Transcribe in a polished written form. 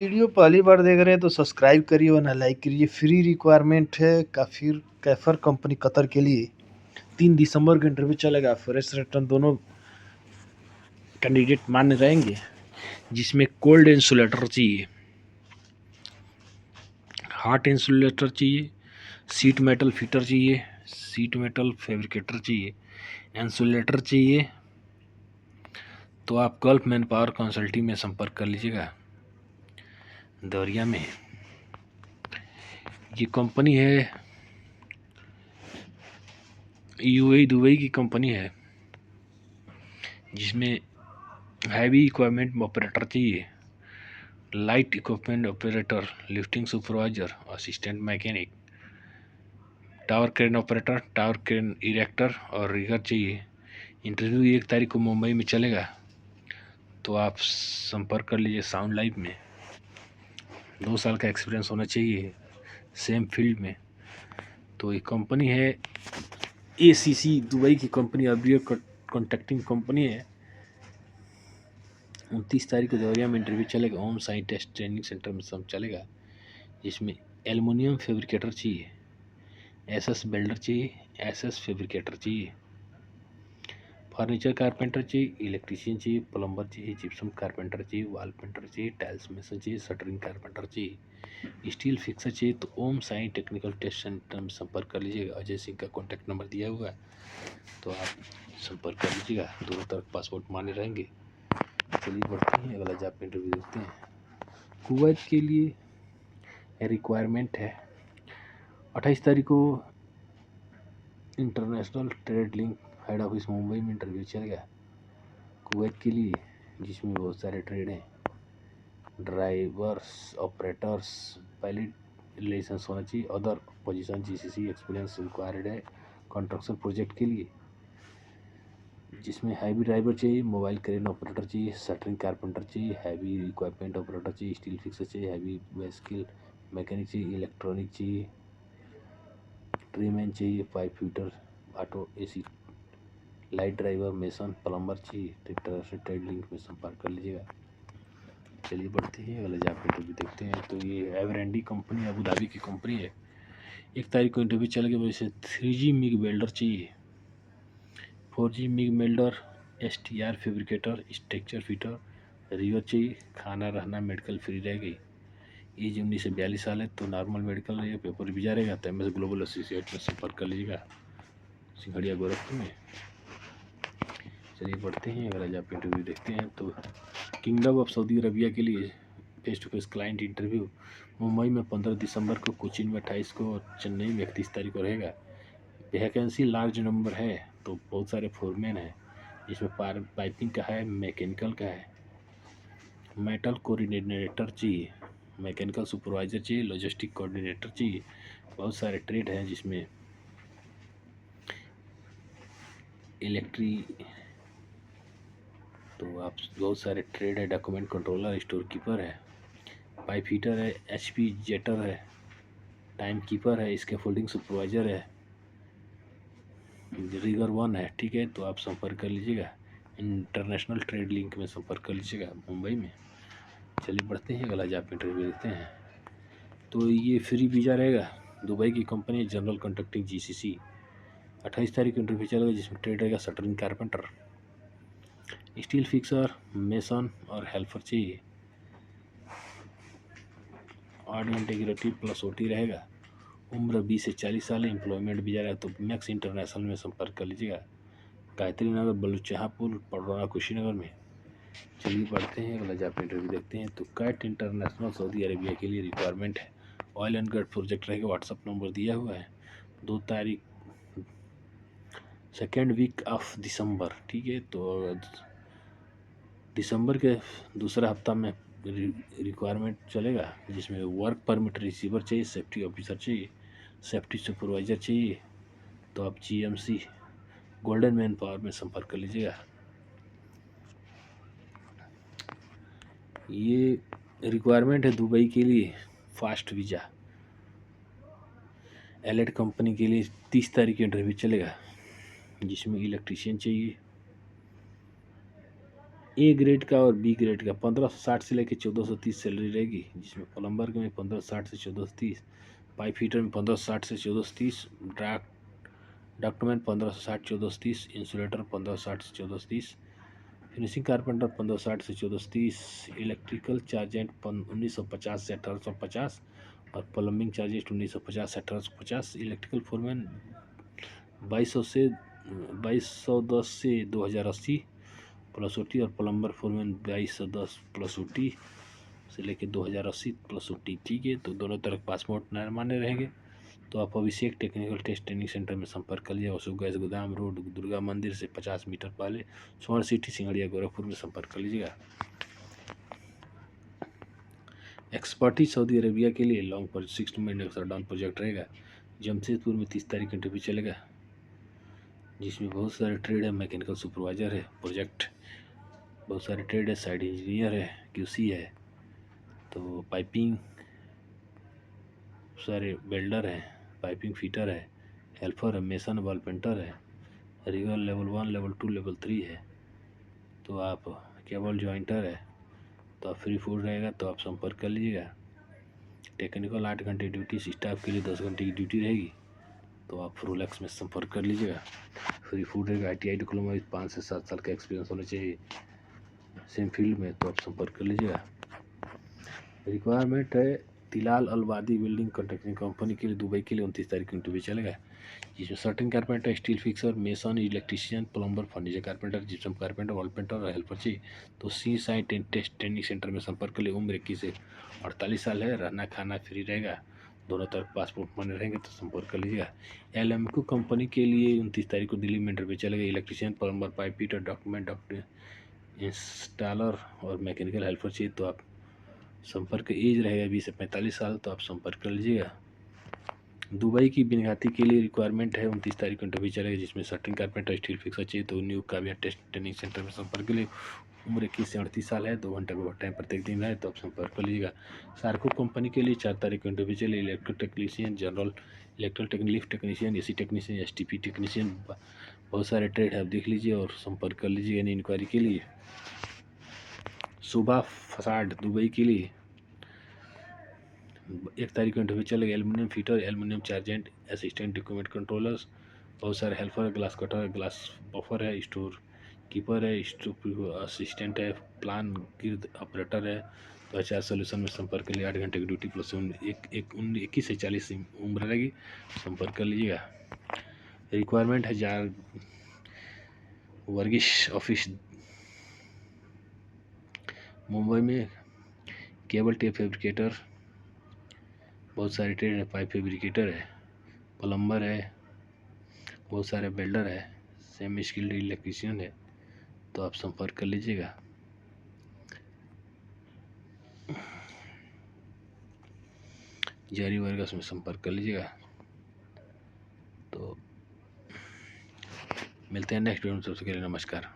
Video पहली बार देख रहे हैं तो सब्सक्राइब करिए वरना लाइक करिए। फ्री रिक्वायरमेंट है काफिर कैफर कंपनी कतर के लिए 3 दिसंबर को इंटरव्यू चलेगा। फ्रेश रिटर्न दोनों कैंडिडेट मान्य रहेंगे, जिसमें कोल्ड इंसुलेटर चाहिए, हार्ट इंसुलेटर चाहिए, सीट मेटल फिटर चाहिए, सीट मेटल फैब्रिकेटर चाहिए, इंसुलेटर चाहिए। तो आप गल्फ मैन पावर कंसल्टिंग में संपर्क कर लीजिएगा देवरिया में। ये कंपनी है यूएई दुबई की कंपनी है, जिसमें हैवी इक्विपमेंट ऑपरेटर चाहिए, light equipment operator, lifting supervisor, assistant mechanic, tower crane operator, tower crane erector और रिगर चाहिए। इंटरव्यू 1 तारीख को मुंबई में चलेगा, तो आप संपर्क कर लीजिए साउंड लाइव में। 2 साल का एक्सपीरियंस होना चाहिए सेम फील्ड में। तो ये कंपनी है एसीसी दुबई की कंपनी, अभी कॉन्ट्रैक्टिंग कंपनी है। 29 तारीख को देवरिया में इंटरव्यू चलेगा, home science test training centre में सब चलेगा, जिसमें एल्युमिनियम फैब्रिकेटर चाहिए, एसएस बेल्डर चाहिए, एसएस फैब्रिकेटर चाहिए, फर्नीचर कारपेंटर चाहिए, इलेक्ट्रीशियन चाहिए, प्लम्बर चाहिए, जिप्सम कारपेंटर चाहिए, वॉल पेंटर चाहिए, टाइल्स मेसन चाहिए, शटरिंग कारपेंटर चाहिए, स्टील फिक्सर चाहिए। तो Om Sai technical test centre में संपर्क कर लीजिएगा। अजय सिंह का कॉन्टैक्ट नंबर दिया हुआ है, तो आप संपर्क कर लीजिएगा। दोनों तरफ पासपोर्ट मान्य रहेंगे। चलिए बढ़ते हैं, अगला जॉब इंटरव्यू देखते हैं। कुवैत के लिए रिक्वायरमेंट है। 28 तारीख को international trade link head office Mumbai में इंटरव्यू चलेगा कुवैत के लिए, जिसमें बहुत सारे ट्रेड हैं, ड्राइवर्स, ऑपरेटर्स, पायलट लाइसेंस होना चाहिए। Other position GCC experience required है कंस्ट्रक्शन प्रोजेक्ट के लिए, जिसमें हैवी ड्राइवर चाहिए, मोबाइल क्रेन ऑपरेटर चाहिए, शटरिंग कारपेंटर चाहिए, हैवी इक्विपमेंट ऑपरेटर चाहिए, स्टील फिक्सर चाहिए, हैवी वेस्किल मैकेनिक चाहिए, इलेक्ट्रॉनिक चाहिए, ट्रीमैन चाहिए, pipe fitter, auto AC, light driver, mason, plumber चाहिए। ट्रैक्टर से ट्रेड लिंक में संपर्क कर लीजिएगा। चलिए बढ़ते हैं, अगले जॉब इंटरव्यू देखते हैं। तो ये एवरेंडी कंपनी अबू धाबी की कंपनी है। 1 तारीख को इंटरव्यू चलेगा। वैसे 3G मिग वेल्डर चाहिए, 4G MiG welder, STR fabricator, structure fitter, river चाहिए। खाना रहना मेडिकल फ्री रहेगी। एज 19 से 42 साल है, तो नॉर्मल मेडिकल रहेगा, पेपर वीजा रहेगा। तो MS ग्लोबल एसोसिएट में संपर्क कर लीजिएगा सिंघड़िया गोरखपुर में। चलिए बढ़ते हैं, अगर जॉब इंटरव्यू देखते हैं। तो किंगडम ऑफ सऊदी अरबिया के लिए face to face client interview Mumbai में 15 दिसंबर को, कोचीन में 28 को और चेन्नई में 31 तारीख को रहेगा। वैकेंसी लार्ज नंबर है, तो बहुत सारे फोरमैन हैं, जिसमें पाइपिंग का है, मैकेनिकल का है, मेटल कोऑर्डिनेटर चाहिए, मैकेनिकल सुपरवाइजर चाहिए, लॉजिस्टिक कोऑर्डिनेटर चाहिए। बहुत सारे ट्रेड हैं, जिसमें तो आप बहुत सारे ट्रेड है, डॉक्यूमेंट कंट्रोलर, स्टोर कीपर है, पाइप हीटर है, HP जेटर है, टाइम कीपर है, इसके फोल्डिंग सुपरवाइजर है, रिगर 1 है। ठीक है, तो आप संपर्क कर लीजिएगा, इंटरनेशनल ट्रेड लिंक में संपर्क कर लीजिएगा मुंबई में। चलिए बढ़ते हैं, अगला जॉब इंटरव्यू देखते हैं। तो ये फ्री वीज़ा रहेगा, दुबई की कंपनी जनरल कॉन्ट्रैक्टिंग GCC। 28 तारीख को इंटरव्यू चलेगा, जिसमें ट्रेड रहेगा shuttering carpenter, steel fixer, mason और हेल्पर चाहिए। ऑड इंटीग्रिटी प्लस OT रहेगा। उम्र 20 से 40 साल है, एम्प्लॉयमेंट वीजा रहेगा। तो मैक्स इंटरनेशनल में संपर्क कर लीजिएगा, गायत्री नगर, बलूचहापुर, पड़ोरा, कुशीनगर में। चलिए बढ़ते हैं, अगला जॉब इंटरव्यू देखते हैं। तो कैट इंटरनेशनल सऊदी अरेबिया के लिए रिक्वायरमेंट है। ऑयल एंड गैस प्रोजेक्ट रहेगा, व्हाट्सअप नंबर दिया हुआ है। 2 तारीख, सेकेंड वीक ऑफ दिसंबर। ठीक है, तो दिसंबर के दूसरा हफ्ता में रिक्वायरमेंट चलेगा, जिसमें वर्क परमिट रिसीवर चाहिए, सेफ्टी ऑफिसर चाहिए, सेफ्टी सुपरवाइजर चाहिए। तो आप GMC गोल्डन मैन पावर में संपर्क कर लीजिएगा। ये रिक्वायरमेंट है दुबई के लिए, फास्ट वीज़ा। एलेट कंपनी के लिए 30 तारीख इंटरव्यू चलेगा, जिसमें इलेक्ट्रीशियन चाहिए, ए ग्रेड का और बी ग्रेड का 1560 से लेकर 1430 सैलरी रहेगी, जिसमें प्लम्बर में 1560 से 1430, पाइप फिटर में 1560 से 1430, डॉक्टमैन 1560 1430, इंसुलेटर 1560 से 1430, फिनिशिंग कारपेंटर 1560 से 1430, इलेक्ट्रिकल चार्जेंट 1950 से 1850 और प्लम्बिंग चार्जेस 1950 से 1850, इलेक्ट्रिकल फोरमैन 2210 से 2080 प्लस ओटी और प्लम्बर फोरमैन 2210 प्लस ओटी से लेकर 2080 प्लस ओटी। ठीक है, तो दोनों तरफ पासपोर्ट मान्य रहेंगे। तो आप अभिषेक टेक्निकल टेस्ट ट्रेनिंग सेंटर में संपर्क कर लिया। अशोक गैस गोदाम रोड दुर्गा मंदिर से 50 मीटर पहले, स्वर्ण सिटी सिंगड़िया गोरखपुर में संपर्क कर लीजिएगा। एक्सपर्टी सऊदी अरेबिया के लिए लॉन्ग पर 6 महीने का शटडाउन प्रोजेक्ट रहेगा। जमशेदपुर में 30 तारीख इंटरव्यू चलेगा, जिसमें बहुत सारे ट्रेड है, मैकेनिकल सुपरवाइजर है, प्रोजेक्ट बहुत सारे ट्रेड है, साइड इंजीनियर है, क्यूसी है, तो पाइपिंग सारे वेल्डर है, पाइपिंग फिटर है, हेल्पर है, मेसन वॉल पेंटर है, रिगर लेवल 1 लेवल 2 लेवल 3 है, तो आप केबल जॉइंटर है, तो आप फ्री फूड रहेगा, तो आप संपर्क कर लीजिएगा। टेक्निकल 8 घंटे ड्यूटी, स्टाफ के लिए 10 घंटे की ड्यूटी रहेगी, तो आप फ्रोलैक्स में संपर्क कर लीजिएगा। फ्री फूड रहेगा। ITI डिप्लोमा 5 से 7 साल का एक्सपीरियंस होना चाहिए सेम फील्ड में, तो आप संपर्क कर लीजिएगा। रिक्वायरमेंट है तिलाल अलवादी बिल्डिंग कंस्ट्रक्शन कंपनी के लिए दुबई के लिए 29 तारीख को इंटरव्यू चलेगा, जिसमें certain carpenter, steel fixer, mason, electrician, plumber, furniture carpenter, gypsum carpenter, wall painter और हेल्पर चाहिए। तो सी साइट टेस्ट ट्रेनिंग सेंटर में संपर्क कर लिए। उम्र 21 से 48 साल है, रहना खाना फ्री रहेगा, दोनों तरफ पासपोर्ट मान्य रहेंगे, तो संपर्क कर लीजिएगा। LMQ कंपनी के लिए 29 तारीख को दिल्ली में इंटरव्यू चलेगा। Electrician, plumber, pipe fitter, doctor installer और मैकेनिकल हेल्पर चाहिए, तो आप संपर्क एज रहेगा 20 से 45 साल, तो आप संपर्क कर लीजिएगा। दुबई की बिनघाती के लिए रिक्वायरमेंट है, 29 तारीख को इंटरव्यू चलेगा, जिसमें सर्टिन कारपेंटर, स्टील फिक्सर चाहिए, तो new Kavya test training centre में संपर्क के लिए। उम्र 21 से 38 साल है, 2 घंटे का टाइम प्रत्येक दिन है, तो आप संपर्क कर लीजिएगा। सार्को कंपनी के लिए 4 तारीख को इंटरव्यू चले। Electrical technician, general electrical lift technician, AC technician, STP technician, बहुत सारे ट्रेड है, आप देख लीजिए और संपर्क कर लीजिए यानी इंक्वायरी के लिए। सुबह फसाड दुबई के लिए 1 तारीख को इंटरव्यू चलेगा। Aluminium fitter, aluminium चार्जेंट, assistant equipment controllers, बहुत सारे helper, glass cutter, glass buffer है, स्टोर कीपर है, स्टोर असिस्टेंट है, प्लान गिर्द ऑपरेटर है, तो HR सोल्यूशन में संपर्क कर लिए। 8 घंटे की ड्यूटी प्लस 21 से 40 उम्र रहेगी, संपर्क कर लीजिएगा। रिक्वायरमेंट है जार वर्गिश ऑफिस मुंबई में, केबल टेप फैब्रिकेटर, बहुत सारे ट्रेड है, पाइप फैब्रिकेटर है, प्लम्बर है, बहुत सारे वेल्डर है, सेमी स्किल्ड इलेक्ट्रीशियन है, तो आप संपर्क कर लीजिएगा। जारी वर्गस में संपर्क कर लीजिएगा। तो मिलते हैं नेक्स्ट वीडियो में, सबसे पहले नमस्कार।